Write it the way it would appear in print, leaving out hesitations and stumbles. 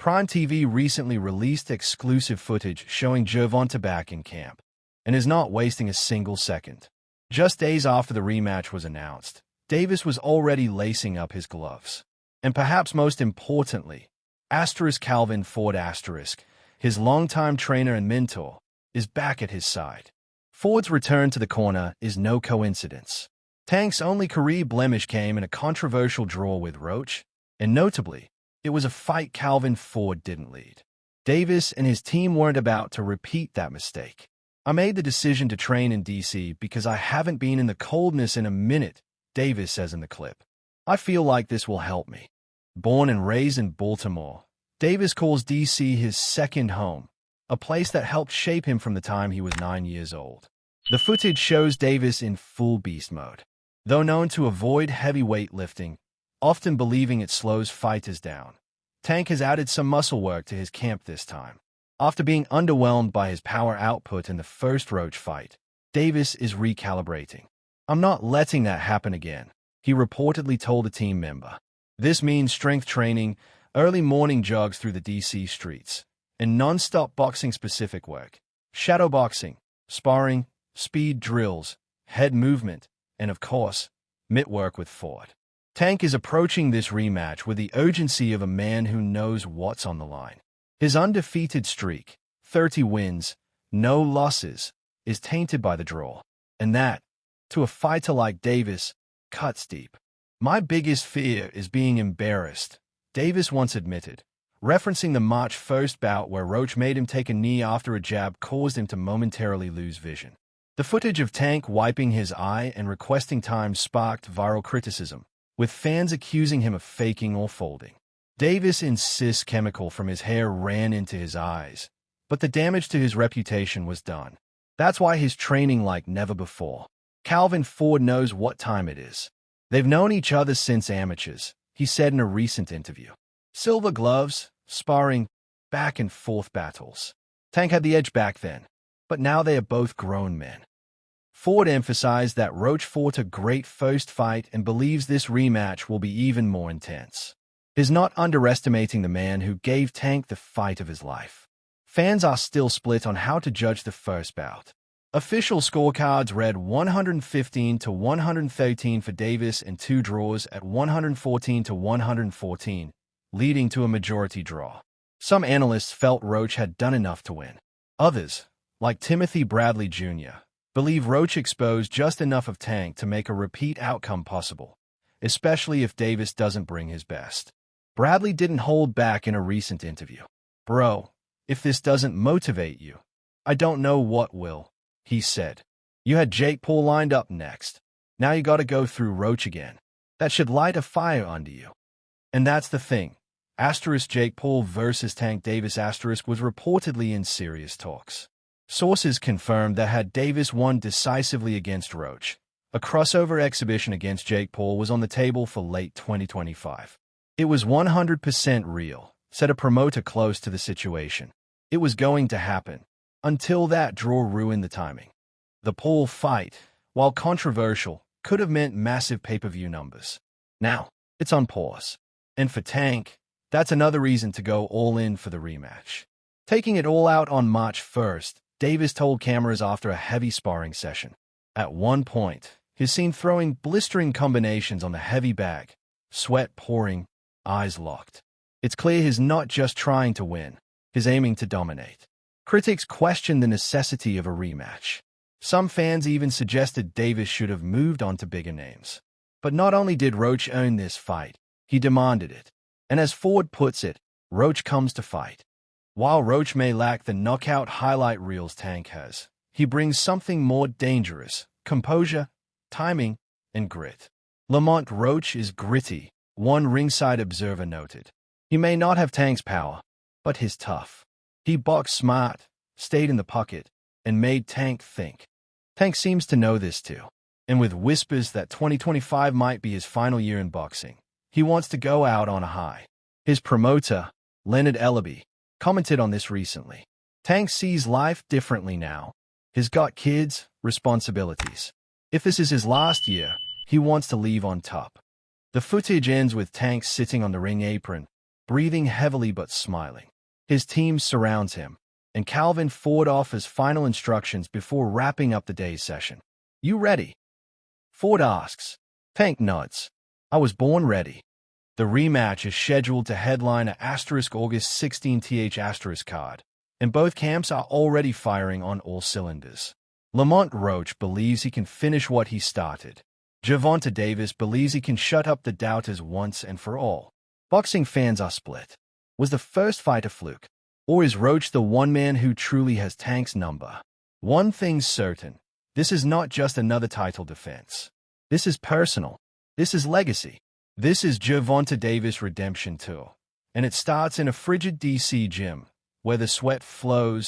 Prime TV recently released exclusive footage showing Gervonta back in camp, and is not wasting a single second. Just days after the rematch was announced, Davis was already lacing up his gloves. And perhaps most importantly, Calvin Ford his longtime trainer and mentor, is back at his side. Ford's return to the corner is no coincidence. Tank's only career blemish came in a controversial draw with Roach, and notably, it was a fight Calvin Ford didn't lead. Davis and his team weren't about to repeat that mistake. I made the decision to train in DC because I haven't been in the coldness in a minute, Davis says in the clip. I feel like this will help me. Born and raised in Baltimore, Davis calls DC his second home, a place that helped shape him from the time he was 9 years old. The footage shows Davis in full beast mode. Though known to avoid heavy weightlifting, often believing it slows fighters down, Tank has added some muscle work to his camp this time. After being underwhelmed by his power output in the first Roach fight, Davis is recalibrating. I'm not letting that happen again, he reportedly told a team member. This means strength training, early morning jogs through the DC streets, and non-stop boxing-specific work, shadow boxing, sparring, speed drills, head movement, and of course, mitt work with Ford. Tank is approaching this rematch with the urgency of a man who knows what's on the line. His undefeated streak, 30 wins, no losses, is tainted by the draw, and that, to a fighter like Davis, cuts deep. My biggest fear is being embarrassed, Davis once admitted, referencing the March 1st bout where Roach made him take a knee after a jab caused him to momentarily lose vision. The footage of Tank wiping his eye and requesting time sparked viral criticism, with fans accusing him of faking or folding. Davis insists chemical from his hair ran into his eyes, but the damage to his reputation was done. That's why he's training like never before. Calvin Ford knows what time it is. They've known each other since amateurs, he said in a recent interview. Silver gloves, sparring, back and forth battles. Tank had the edge back then, but now they are both grown men. Ford emphasized that Roach fought a great first fight and believes this rematch will be even more intense. He's not underestimating the man who gave Tank the fight of his life. Fans are still split on how to judge the first bout. Official scorecards read 115 to 113 for Davis and 2 draws at 114 to 114, leading to a majority draw. Some analysts felt Roach had done enough to win. Others, like Timothy Bradley Jr., believe Roach exposed just enough of Tank to make a repeat outcome possible, especially if Davis doesn't bring his best. Bradley didn't hold back in a recent interview. Bro, if this doesn't motivate you, I don't know what will, he said. You had Jake Paul lined up next. Now you gotta go through Roach again. That should light a fire under you. And that's the thing. Jake Paul versus Tank Davis was reportedly in serious talks. Sources confirmed that had Davis won decisively against Roach, a crossover exhibition against Jake Paul was on the table for late 2025. It was 100% real, said a promoter close to the situation. It was going to happen. Until that draw ruined the timing. The Paul fight, while controversial, could have meant massive pay-per-view numbers. Now, it's on pause. And for Tank, that's another reason to go all in for the rematch. Taking it all out on March 1st, Davis told cameras after a heavy sparring session. At one point, he's seen throwing blistering combinations on the heavy bag, sweat pouring, eyes locked. It's clear he's not just trying to win, he's aiming to dominate. Critics questioned the necessity of a rematch. Some fans even suggested Davis should have moved on to bigger names. But not only did Roach earn this fight, he demanded it. And as Ford puts it, Roach comes to fight. While Roach may lack the knockout highlight reels Tank has, he brings something more dangerous: composure, timing, and grit. Lamont Roach is gritty, one ringside observer noted. He may not have Tank's power, but he's tough. He boxed smart, stayed in the pocket, and made Tank think. Tank seems to know this too. And with whispers that 2025 might be his final year in boxing, he wants to go out on a high. His promoter, Leonard Ellaby, commented on this recently. Tank sees life differently now. He's got kids, responsibilities. If this is his last year, he wants to leave on top. The footage ends with Tank sitting on the ring apron, breathing heavily but smiling. His team surrounds him, and Calvin Ford offers final instructions before wrapping up the day's session. "You ready?" Ford asks. Tank nods. "I was born ready." The rematch is scheduled to headline a August 16th card, and both camps are already firing on all cylinders. Lamont Roach believes he can finish what he started. Gervonta believes he can shut up the doubters once and for all. Boxing fans are split. Was the first fight a fluke? Or is Roach the one man who truly has Tank's number? One thing's certain. This is not just another title defense. This is personal. This is legacy. This is Gervonta redemption tour. And it starts in a frigid DC gym, where the sweat flows,